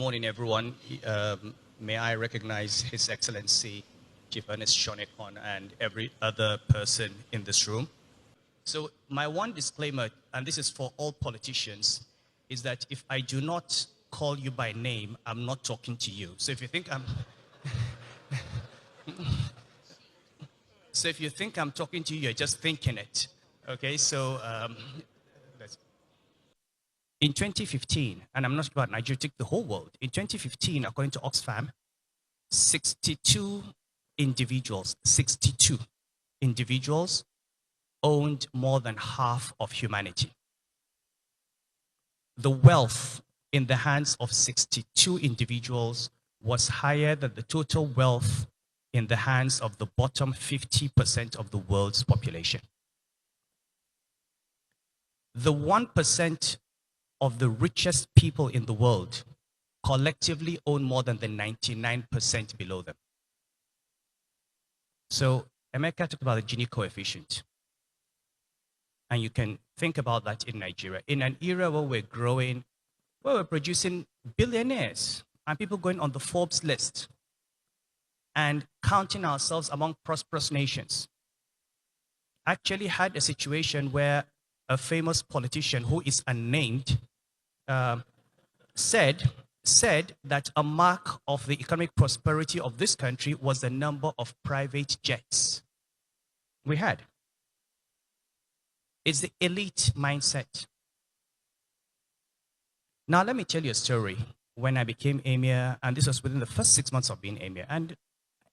morning, everyone. May I recognize His Excellency, Chief Ernest Shonekon, and every other person in this room. So my one disclaimer, and this is for all politicians, is that if I do not call you by name, I'm not talking to you. So if you think I'm talking to you, you're just thinking it. Okay, so in 2015, and I'm not talking about Nigeria, take the whole world. In 2015, according to Oxfam, 62 individuals owned more than half of humanity. The wealth in the hands of 62 individuals was higher than the total wealth in the hands of the bottom 50% of the world's population. The 1% of the richest people in the world collectively own more than the 99% below them. So America talked about the Gini coefficient. And you can think about that in Nigeria. In an era where we're growing, where we're producing billionaires and people going on the Forbes list and counting ourselves among prosperous nations. I actually had a situation where a famous politician who is unnamed said that a mark of the economic prosperity of this country was the number of private jets we had. It's the elite mindset. Now, let me tell you a story. When I became Emir, and this was within the first 6 months of being Emir, and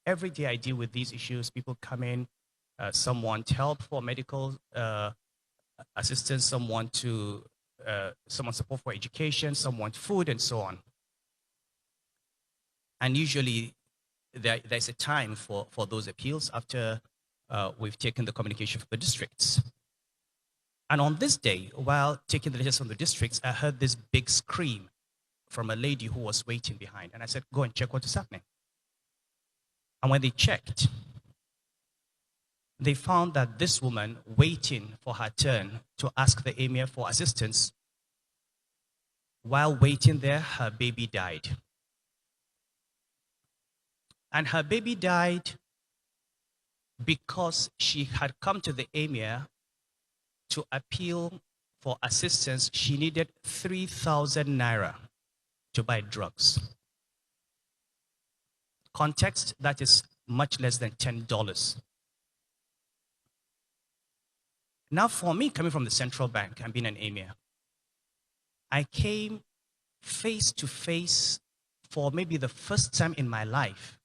every day I deal with these issues. People come in, some want help for medical assistance, some want support for education, some want food, and so on. And usually there's a time for those appeals after we've taken the communication from the districts. And on this day, while taking the letters from the districts, I heard this big scream from a lady who was waiting behind. And I said, go and check what is happening. And when they checked, they found that this woman waiting for her turn to ask the Emir for assistance, while waiting there, her baby died. And her baby died because she had come to the Emir to appeal for assistance. She needed 3,000 naira to buy drugs. Context, that is much less than $10. Now, for me, coming from the central bank and being an Emir, I came face to face for maybe the first time in my life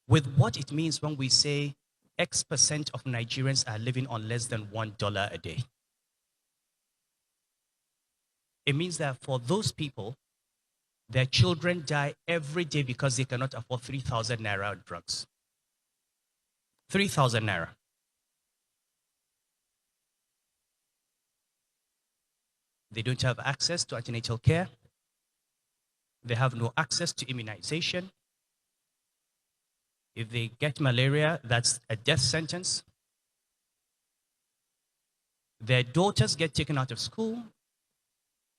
with what it means when we say X% of Nigerians are living on less than $1 a day. It means that for those people, their children die every day because they cannot afford 3,000 naira on drugs. 3,000 naira. They don't have access to antenatal care. They have no access to immunization. If they get malaria, that's a death sentence. Their daughters get taken out of school.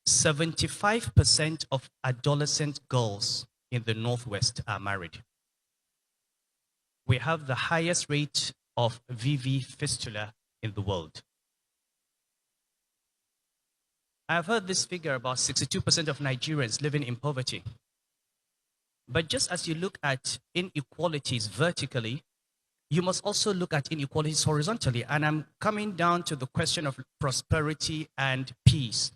75% of adolescent girls in the Northwest are married. We have the highest rate of VV fistula in the world. I've heard this figure about 62% of Nigerians living in poverty. But just as you look at inequalities vertically, you must also look at inequalities horizontally. And I'm coming down to the question of prosperity and peace.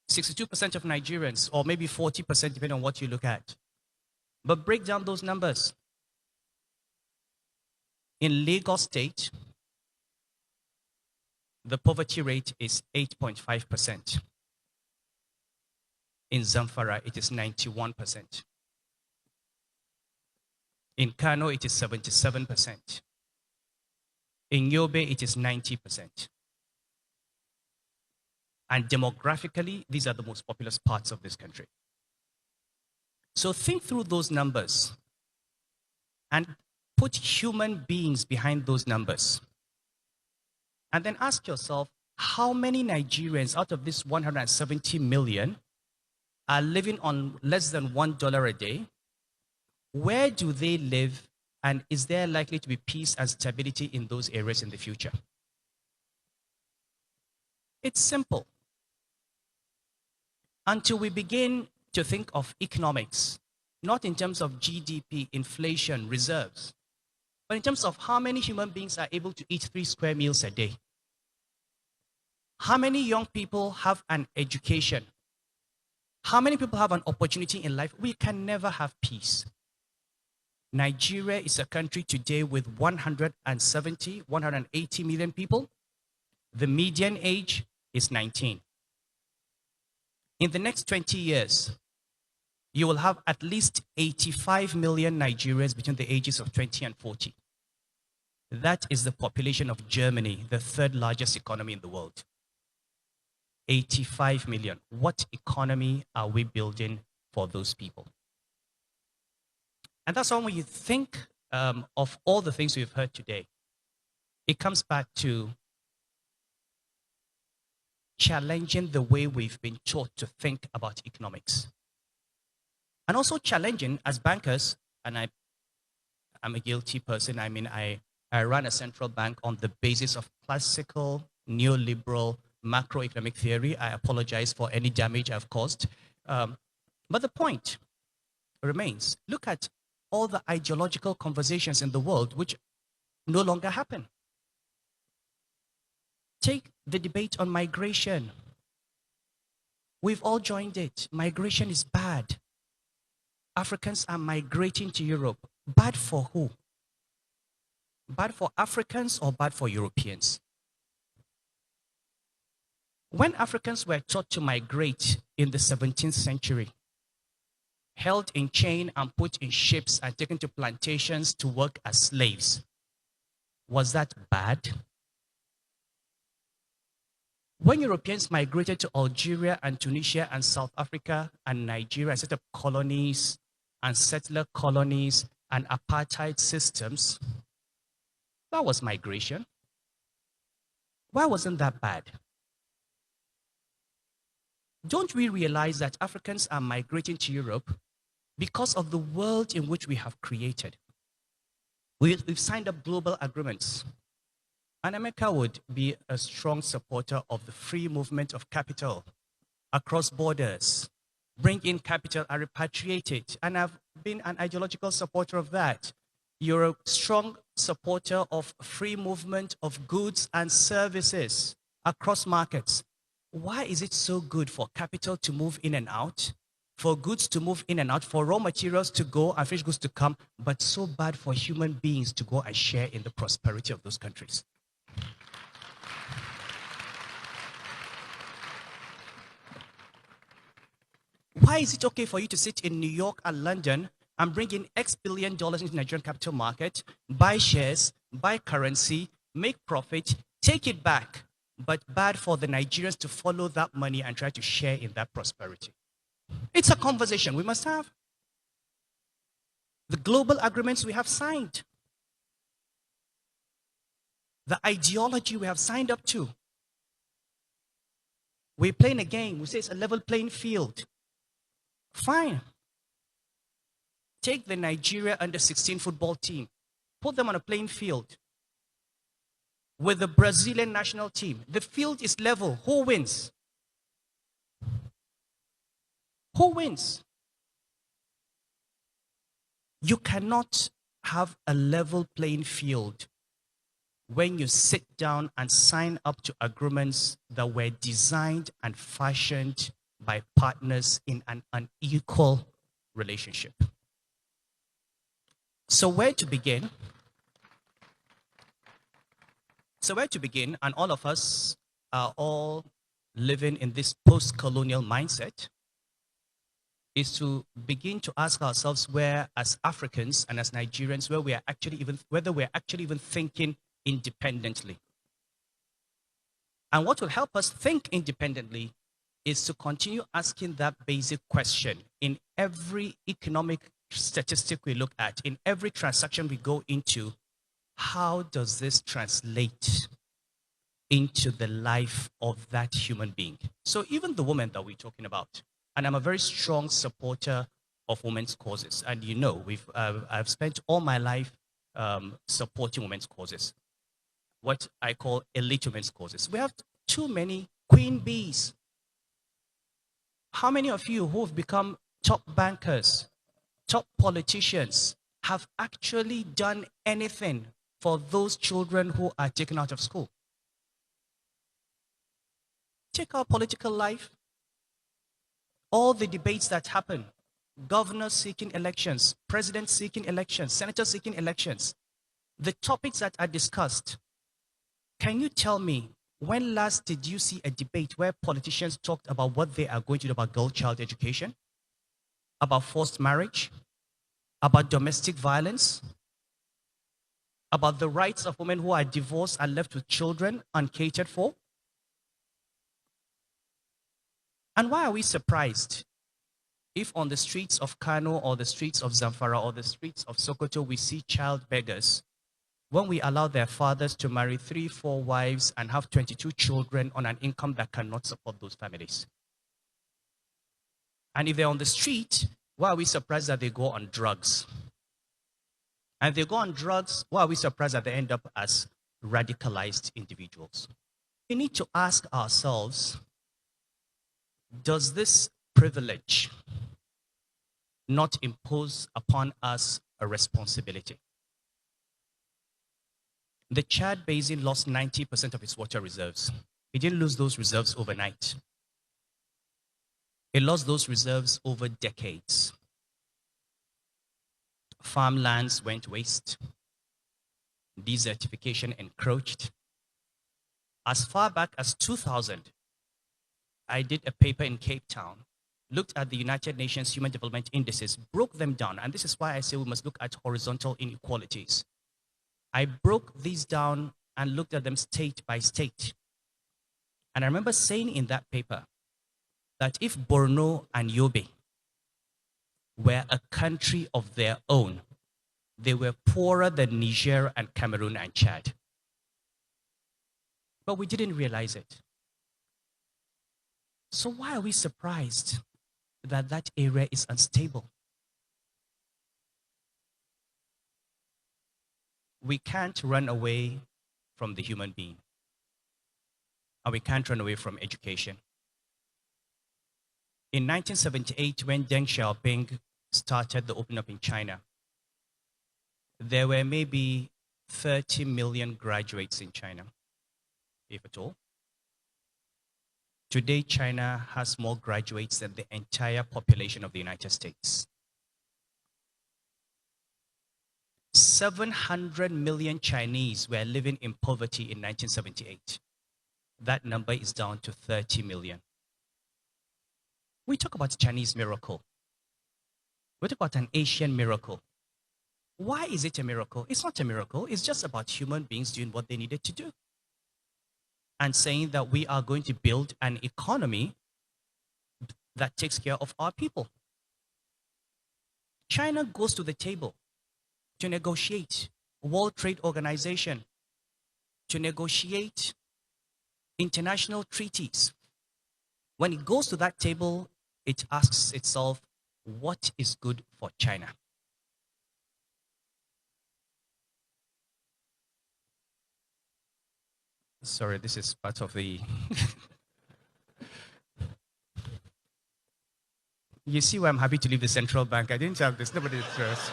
62% of Nigerians, or maybe 40%, depending on what you look at. But break down those numbers. In Lagos State, the poverty rate is 8.5%. In Zamfara, it is 91%. In Kano, it is 77%. In Yobe, it is 90%. And demographically, these are the most populous parts of this country. So think through those numbers and put human beings behind those numbers. And then ask yourself, how many Nigerians out of this 170 million are living on less than $1 a day, where do they live, and is there likely to be peace and stability in those areas in the future? It's simple. Until we begin to think of economics, not in terms of GDP, inflation, reserves, but in terms of how many human beings are able to eat 3 square meals a day, how many young people have an education, how many people have an opportunity in life, we can never have peace. Nigeria is a country today with 170, 180 million people. The median age is 19. In the next 20 years, you will have at least 85 million Nigerians between the ages of 20 and 40. That is the population of Germany, the 3rd largest economy in the world. 85 million. What economy are we building for those people? And that's why when you think of all the things we've heard today, it comes back to challenging the way we've been taught to think about economics. And also challenging as bankers, and I'm a guilty person. I mean, I ran a central bank on the basis of classical neoliberal macroeconomic theory. I apologize for any damage I've caused. But the point remains, look at all the ideological conversations in the world which no longer happen. Take the debate on migration. We've all joined it. Migration is bad. Africans are migrating to Europe. Bad for who? Bad for Africans or bad for Europeans? When Africans were taught to migrate in the 17th century, held in chain and put in ships and taken to plantations to work as slaves, was that bad? When Europeans migrated to Algeria and Tunisia and South Africa and Nigeria and set up colonies and settler colonies and apartheid systems, that was migration. Why wasn't that bad? Don't we realize that Africans are migrating to Europe because of the world in which we have created? We've signed up global agreements. And America would be a strong supporter of the free movement of capital across borders. Bring in capital and repatriate it. And I've been an ideological supporter of that. You're a strong supporter of free movement of goods and services across markets. Why is it so good for capital to move in and out, for goods to move in and out, for raw materials to go and finished goods to come, but so bad for human beings to go and share in the prosperity of those countries? Why is it okay for you to sit in New York and London and bring in X billion dollars into the Nigerian capital market, buy shares, buy currency, make profit, take it back, but bad for the Nigerians to follow that money and try to share in that prosperity? It's a conversation we must have. The global agreements we have signed, the ideology we have signed up to. We're playing a game. We say it's a level playing field. Fine. Take the Nigeria under-16 football team. Put them on a playing field with the Brazilian national team. The field is level. Who wins? Who wins? You cannot have a level playing field when you sit down and sign up to agreements that were designed and fashioned by partners in an unequal relationship. So where to begin? And all of us are all living in this post-colonial mindset, is to begin to ask ourselves where, as Africans and as Nigerians, whether we're actually even thinking independently. And what will help us think independently is to continue asking that basic question in every economic statistic we look at, in every transaction we go into. How does this translate into the life of that human being? So even the woman that we're talking about, And I'm a very strong supporter of women's causes. And you know, I've spent all my life supporting women's causes, what I call elite women's causes. We have too many queen bees. How many of you who have become top bankers, top politicians, have actually done anything for those children who are taken out of school? Take our political life, all the debates that happen, governors seeking elections, presidents seeking elections, senators seeking elections, the topics that are discussed. Can you tell me, when last did you see a debate where politicians talked about what they are going to do about girl-child education, about forced marriage, about domestic violence, about the rights of women who are divorced and left with children uncatered for? And why are we surprised if on the streets of Kano or the streets of Zamfara or the streets of Sokoto we see child beggars, when we allow their fathers to marry 3, 4 wives and have 22 children on an income that cannot support those families? And if they're on the street, why are we surprised that they go on drugs? And if they go on drugs, why are we surprised that they end up as radicalized individuals? We need to ask ourselves, does this privilege not impose upon us a responsibility? The Chad Basin lost 90% of its water reserves. It didn't lose those reserves overnight. It lost those reserves over decades. Farmlands went waste. Desertification encroached. As far back as 2000, I did a paper in Cape Town, looked at the United Nations Human Development Indices, broke them down, and this is why I say we must look at horizontal inequalities. I broke these down and looked at them state by state. And I remember saying in that paper that if Borno and Yobe were a country of their own, they were poorer than Niger and Cameroon and Chad. But we didn't realize it. So why are we surprised that that area is unstable? We can't run away from the human being. And we can't run away from education. In 1978, when Deng Xiaoping started the opening up in China, there were maybe 30 million graduates in China, if at all. Today, China has more graduates than the entire population of the United States. 700 million Chinese were living in poverty in 1978. That number is down to 30 million. We talk about a Chinese miracle. We talk about an Asian miracle. Why is it a miracle? It's not a miracle. It's just about human beings doing what they needed to do and saying that we are going to build an economy that takes care of our people. China goes to the table to negotiate World Trade Organization, to negotiate international treaties. When it goes to that table, it asks itself, what is good for China? Sorry, this is part of the... You see why I'm happy to leave the central bank. I didn't have this. Nobody trusts.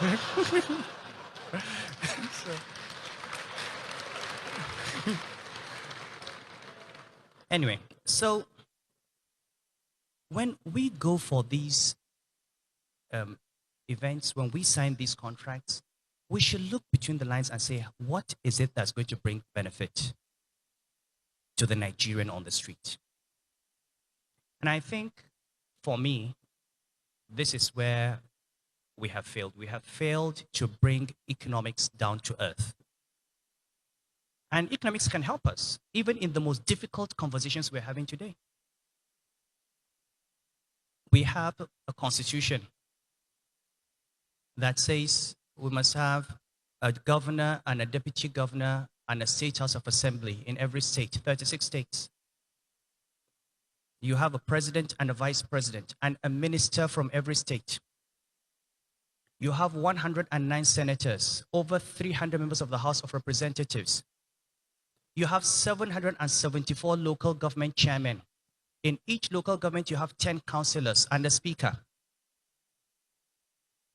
Anyway, so when we go for these events, when we sign these contracts, we should look between the lines and say, what is it that's going to bring benefit to the Nigerian on the street? And I think, for me, this is where we have failed. We have failed to bring economics down to earth. And economics can help us, even in the most difficult conversations we're having today. We have a constitution that says we must have a governor and a deputy governor and a state house of assembly in every state, 36 states. You have a president and a vice president and a minister from every state. You have 109 senators, over 300 members of the House of Representatives. You have 774 local government chairmen. In each local government, you have 10 councillors and a speaker.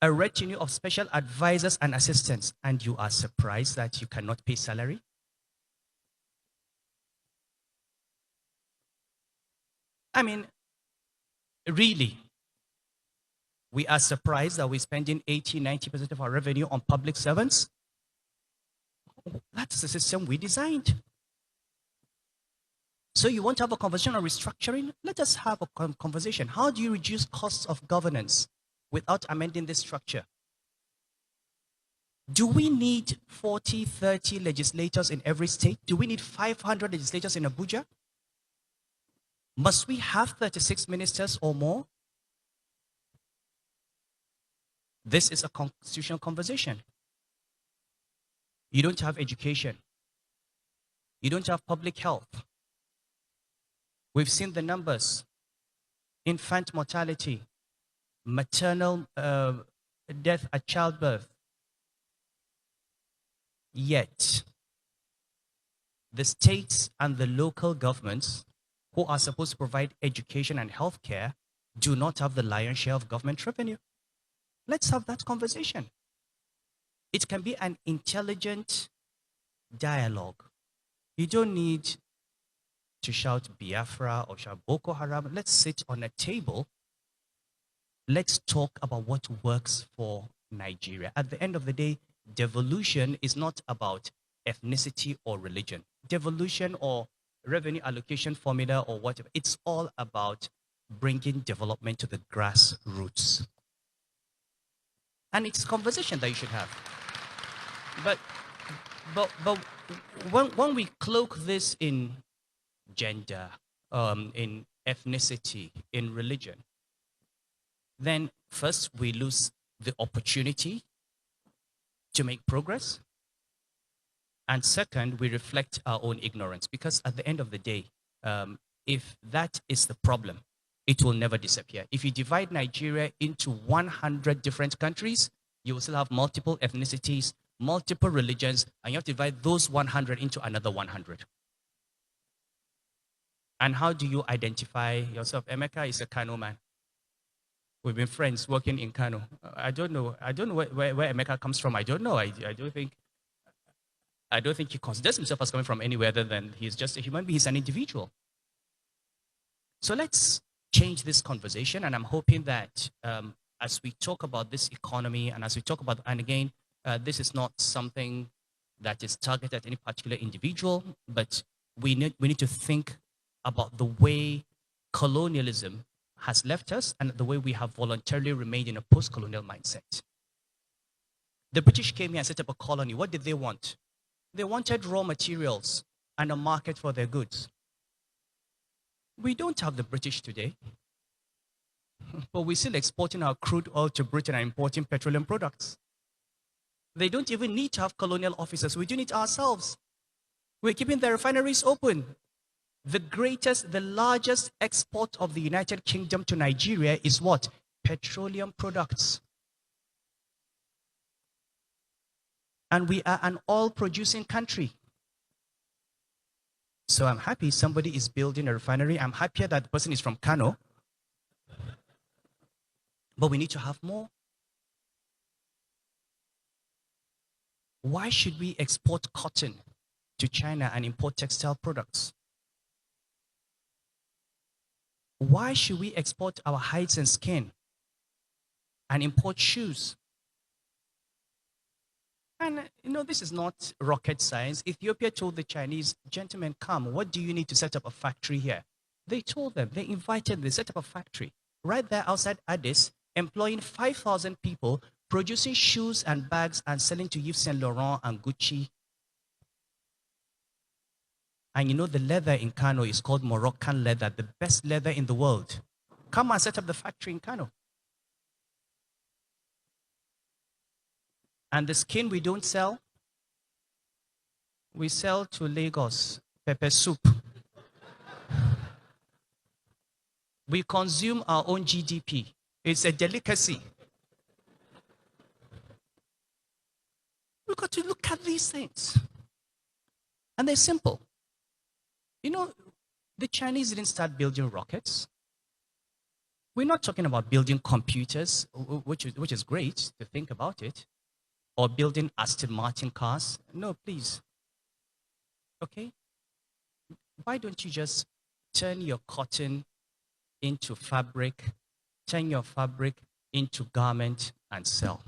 A retinue of special advisors and assistants, and you are surprised that you cannot pay salary? I mean, really, we are surprised that we're spending 80-90% of our revenue on public servants? That's the system we designed. So you want to have a conversation on restructuring? Let us have a conversation. How do you reduce costs of governance without amending this structure? Do we need 40, 30 legislators in every state? Do we need 500 legislators in Abuja? Must we have 36 ministers or more? This is a constitutional conversation. You don't have education. You don't have public health. We've seen the numbers. Infant mortality, maternal death at childbirth. Yet, the states and the local governments who are supposed to provide education and healthcare do not have the lion's share of government revenue. Let's have that conversation. It can be an intelligent dialogue. You don't need to shout Biafra or shout Boko Haram. Let's sit on a table. Let's talk about what works for Nigeria. At the end of the day, devolution is not about ethnicity or religion. Devolution or revenue allocation formula or whatever, it's all about bringing development to the grassroots. And it's a conversation that you should have. But when we cloak this in gender, in ethnicity, in religion, then first we lose the opportunity to make progress. And second, we reflect our own ignorance. Because at the end of the day, if that is the problem, it will never disappear. If you divide Nigeria into 100 different countries, you will still have multiple ethnicities, multiple religions, and you have to divide those 100 into another 100. And how do you identify yourself? Emeka is a Kano man. We've been friends working in Kano. I don't know where Emeka comes from. I don't know. I don't think he considers himself as coming from anywhere other than he's just a human being. He's an individual. So let's change this conversation. And I'm hoping that as we talk about this economy and as we talk about, and again, this is not something that is targeted at any particular individual, but we need to think about the way colonialism has left us and the way we have voluntarily remained in a post-colonial mindset. The British came here and set up a colony. What did they want? They wanted raw materials and a market for their goods. We don't have the British today, but we're still exporting our crude oil to Britain and importing petroleum products. They don't even need to have colonial officers. We do it ourselves. We're keeping the refineries open. The largest export of the United Kingdom to Nigeria is what? Petroleum products. And we are an oil-producing country. So I'm happy somebody is building a refinery. I'm happier that the person is from Kano. But we need to have more. Why should we export cotton to China and import textile products? Why should we export our hides and skin and import shoes? And this is not rocket science. Ethiopia told the Chinese, gentlemen, come, what do you need to set up a factory here? They told them, they invited them, they set up a factory right there outside Addis, employing 5,000 people, producing shoes and bags and selling to Yves Saint Laurent and Gucci. And the leather in Kano is called Moroccan leather, the best leather in the world. Come and set up the factory in Kano. And the skin we don't sell, we sell to Lagos, pepper soup. We consume our own GDP. It's a delicacy. We've got to look at these things. And they're simple. You know, the Chinese didn't start building rockets. We're not talking about building computers, which is great to think about it, or building Aston Martin cars. No, please. Okay? Why don't you just turn your cotton into fabric, turn your fabric into garment and sell?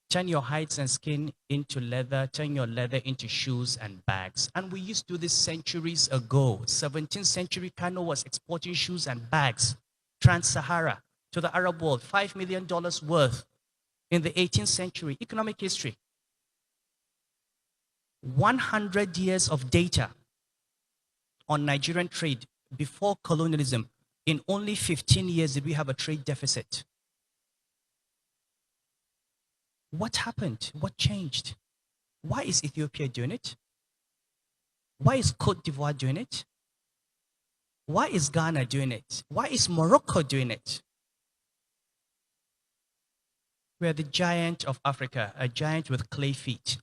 Turn your hides and skin into leather, turn your leather into shoes and bags. And we used to do this centuries ago. 17th century, Kano was exporting shoes and bags, trans-Sahara, to the Arab world, $5 million worth in the 18th century. Economic history. 100 years of data on Nigerian trade before colonialism. In only 15 years did we have a trade deficit. What happened? What changed? Why is Ethiopia doing it? Why is Cote d'Ivoire doing it? Why is Ghana doing it? Why is Morocco doing it? We are the giant of Africa, a giant with clay feet.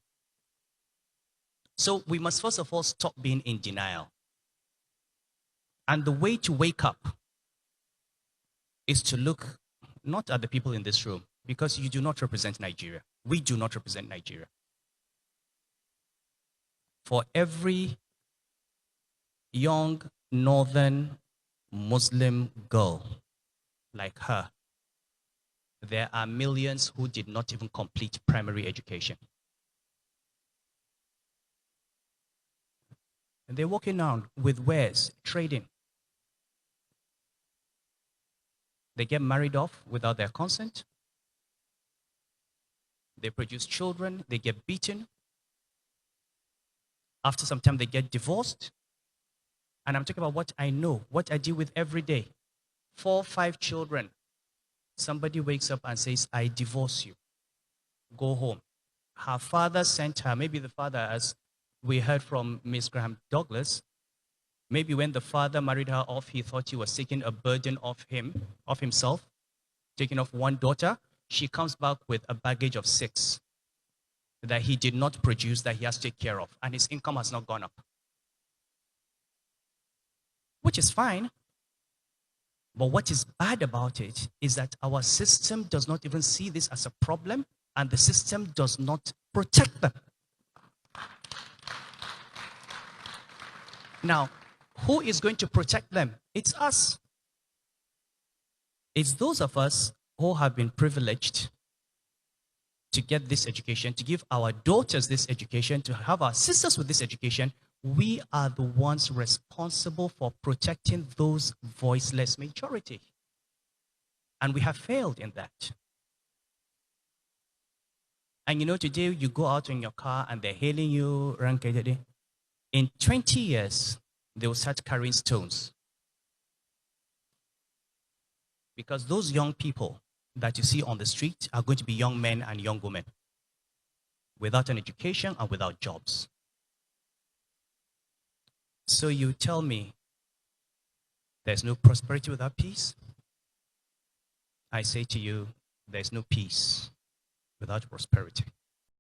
So we must first of all stop being in denial. And the way to wake up is to look not at the people in this room, because you do not represent Nigeria. We do not represent Nigeria. For every young northern Muslim girl like her, there are millions who did not even complete primary education. And they're walking around with wares, trading. They get married off without their consent. They produce children, they get beaten. After some time, they get divorced. And I'm talking about what I know, what I deal with every day. 4, 5 children. Somebody wakes up and says, I divorce you. Go home. Her father sent her, maybe the father, as we heard from Miss Graham Douglas, maybe when the father married her off, he thought he was taking a burden off himself, taking off one daughter. She comes back with a baggage of 6 that he did not produce, that he has to take care of, and his income has not gone up. Which is fine. But what is bad about it is that our system does not even see this as a problem, and the system does not protect them. Now, who is going to protect them? It's us. It's those of us who have been privileged to get this education, to give our daughters this education, to have our sisters with this education. We are the ones responsible for protecting those voiceless majority. And we have failed in that. And you know, today you go out in your car and they're hailing you. In 20 years, they will start carrying stones. Because those young people that you see on the street are going to be young men and young women without an education and without jobs. So you tell me there's no prosperity without peace? I say to you, there's no peace without prosperity.